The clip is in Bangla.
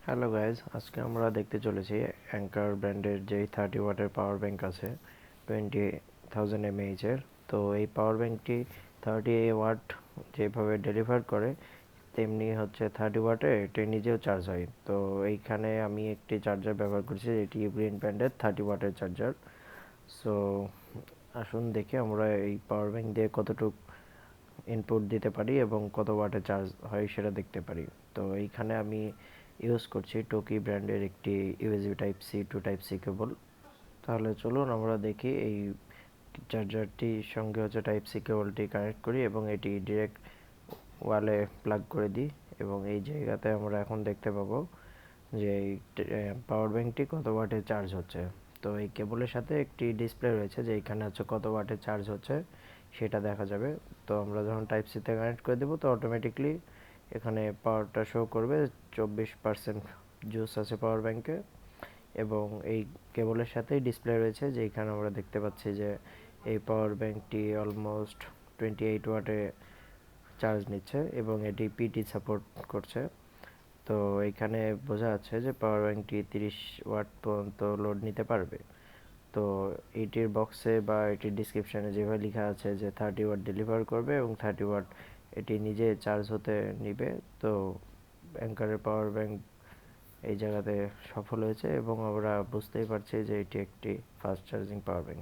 হ্যালো গাইজ, আজকে আমরা দেখতে চলেছি অ্যাঙ্কার ব্র্যান্ডের যেই 30 ওয়াটের পাওয়ার ব্যাংক আছে 20,000 mAh এর। তো এই পাওয়ার ব্যাংকটি 30 ওয়াট যেভাবে ডেলিভার করে তেমনি হচ্ছে 30 ওয়াটে এটি নিজেও চার্জ হয়। তো এইখানে আমি একটি চার্জার ব্যবহার করছি, এটি গ্রিন ব্র্যান্ডের 30 ওয়াটের চার্জার। সো আসুন দেখি আমরা এই পাওয়ার ব্যাংক দিয়ে কতটুকু ইনপুট দিতে পারি এবং কত ওয়াটে চার্জ হয় সেটা দেখতে পারি। তো এইখানে আমি ইউজ করছি টোকি ব্র্যান্ডের একটি USB type C to type C cable. তাহলে চলুন আমরা দেখি এই চার্জারটির সঙ্গে হচ্ছে টাইপ সি কেবলটি কানেক্ট করি এবং এটি ডিরেক্ট ওয়ালে প্লাগ করে দিই। এবং এই জায়গাতে আমরা এখন দেখতে পাবো যে এই পাওয়ার ব্যাংকটি কত ওয়াটে চার্জ হচ্ছে। তো এই কেবলের সাথে একটি ডিসপ্লে রয়েছে যে এখানে হচ্ছে কত ওয়াটে চার্জ হচ্ছে সেটা দেখা যাবে। তো আমরা যখন টাইপ সিতে কানেক্ট করে দেবো তো অটোমেটিকলি এখানে পাওয়ারটা শো করবে 24% জুস আছে পাওয়ার ব্যাংকে। এবং এই কেবলের সাথেই ডিসপ্লে রয়েছে যে এখানে আমরা দেখতে পাচ্ছি যে এই পাওয়ার ব্যাংকটি অলমোস্ট 28 ওয়াটে চার্জ নিচ্ছে এবং এটি পিটি সাপোর্ট করছে। তো এইখানে বোঝা যাচ্ছে যে পাওয়ার ব্যাংকটি 30 ওয়াট পর্যন্ত লোড নিতে পারবে। তো এটির বক্সে বা এটির ডিসক্রিপশানে যেভাবে লেখা আছে যে 30 ওয়াট ডেলিভার করবে এবং 30 ওয়াট এটি নিজে চার্জ হতে নিবে। তো অ্যাঙ্কারের পাওয়ার ব্যাংক এই জায়গাতে সফল হয়েছে এবং আমরা বুঝতেই পারছি যে এটি একটি ফাস্ট চার্জিং পাওয়ার ব্যাংক।